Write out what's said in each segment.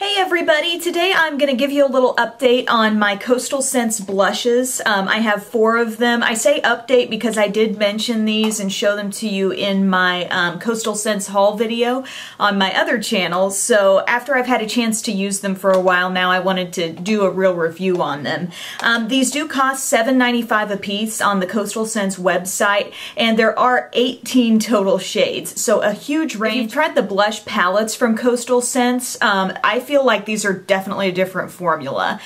Hey everybody, today I'm going to give you a little update on my Coastal Scents blushes. I have 4 of them. I say update because I did mention these and show them to you in my Coastal Scents haul video on my other channel. So after I've had a chance to use them for a while now, I wanted to do a real review on them. These do cost $7.95 a piece on the Coastal Scents website, and there are 18 total shades, so a huge range. If you've tried the blush palettes from Coastal Scents, I feel like these are definitely a different formula.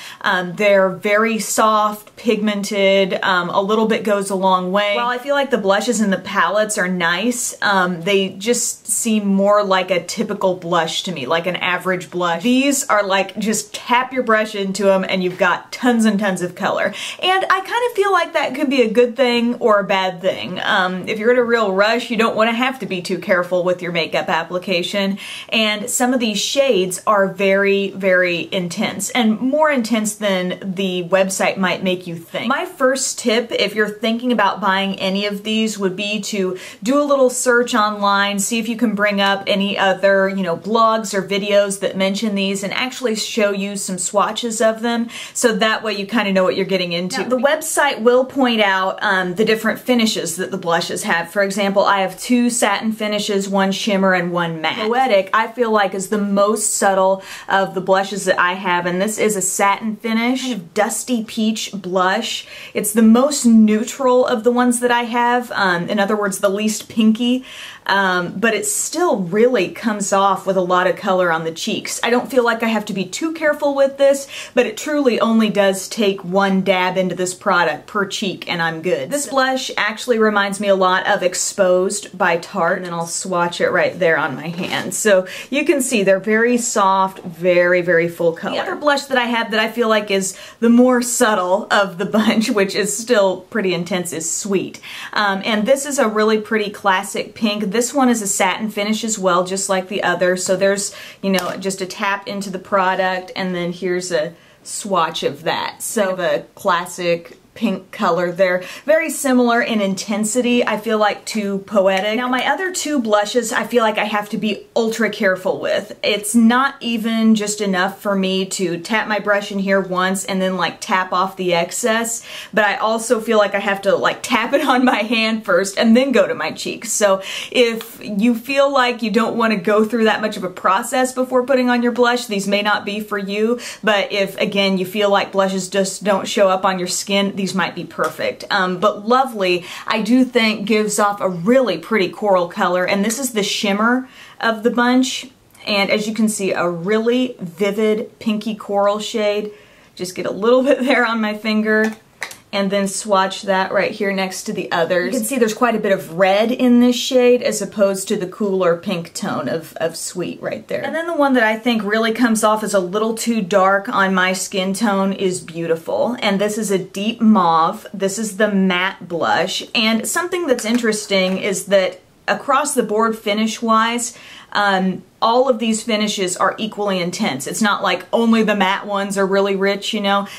They're very soft, pigmented, a little bit goes a long way. While I feel like the blushes and the palettes are nice, they just seem more like a typical blush to me, like an average blush. These are like, just tap your brush into them and you've got tons and tons of color. And I kind of feel like that could be a good thing or a bad thing. If you're in a real rush, you don't want to have to be too careful with your makeup application. And some of these shades are very, very intense, and more intense than the website might make you think. My first tip, if you're thinking about buying any of these, would be to do a little search online, see if you can bring up any other, blogs or videos that mention these and actually show you some swatches of them, so that way you kind of know what you're getting into. Now, the website will point out the different finishes that the blushes have. For example, I have 2 satin finishes, 1 shimmer and 1 matte. Poetic, I feel like, is the most subtle of the blushes that I have, and this is a satin finish, kind of dusty peach blush. It's the most neutral of the ones that I have, in other words, the least pinky, but it still really comes off with a lot of color on the cheeks. I don't feel like I have to be too careful with this, but it truly only does take 1 dab into this product per cheek and I'm good. This blush actually reminds me a lot of Exposed by Tarte, and then I'll swatch it right there on my hand. So you can see they're very soft, very, very full color. The other blush that I have that I feel like is the more subtle of the bunch, which is still pretty intense, is Sweet. And this is a really pretty classic pink. This one is a satin finish as well, just like the other. So there's, just a tap into the product, and then here's a swatch of that. So the classic pink color. They're very similar in intensity, I feel like, to Poetic. Now, my other 2 blushes I feel like I have to be ultra careful with. It's not even just enough for me to tap my brush in here once and then like tap off the excess, but I also feel like I have to like tap it on my hand first and then go to my cheeks. So if you feel like you don't want to go through that much of a process before putting on your blush, these may not be for you. But if, again, you feel like blushes just don't show up on your skin, these might be perfect. But Lovely, I do think, gives off a really pretty coral color, and this is the shimmer of the bunch, and as you can see, a really vivid pinky coral shade. Just get a little bit there on my finger and then swatch that right here next to the others. You can see there's quite a bit of red in this shade as opposed to the cooler pink tone of Sweet right there. And then the one that I think really comes off as a little too dark on my skin tone is Beautiful. And this is a deep mauve. This is the matte blush. And something that's interesting is that across the board finish-wise, all of these finishes are equally intense. It's not like only the matte ones are really rich,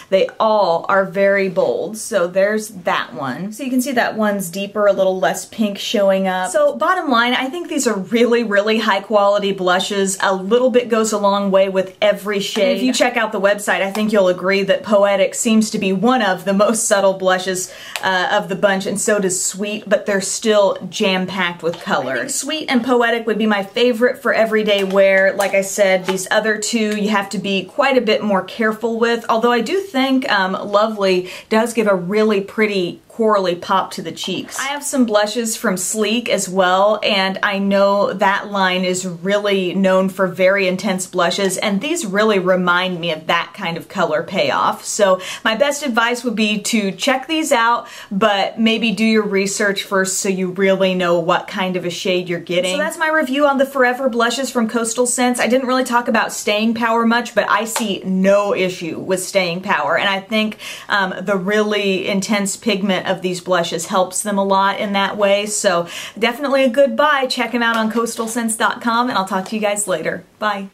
They all are very bold. So there's that one. So you can see that one's deeper, a little less pink showing up. So bottom line, I think these are really, really high quality blushes. A little bit goes a long way with every shade. And if you check out the website, I think you'll agree that Poetic seems to be one of the most subtle blushes of the bunch, and so does Sweet, but they're still jam-packed with color. I think Sweet and Poetic would be my favorite for everyday wear. Like I said, these other 2 you have to be quite a bit more careful with, although I do think Lovely does give a really pretty corally pop to the cheeks. I have some blushes from Sleek as well, and I know that line is really known for very intense blushes, and these really remind me of that kind of color payoff. So my best advice would be to check these out, but maybe do your research first so you really know what kind of a shade you're getting. So that's my review on the Forever blushes from Coastal Scents. I didn't really talk about staying power much, but I see no issue with staying power, and I think the really intense pigment of these blushes helps them a lot in that way. So definitely a good buy. Check them out on coastalscents.com, and I'll talk to you guys later. Bye.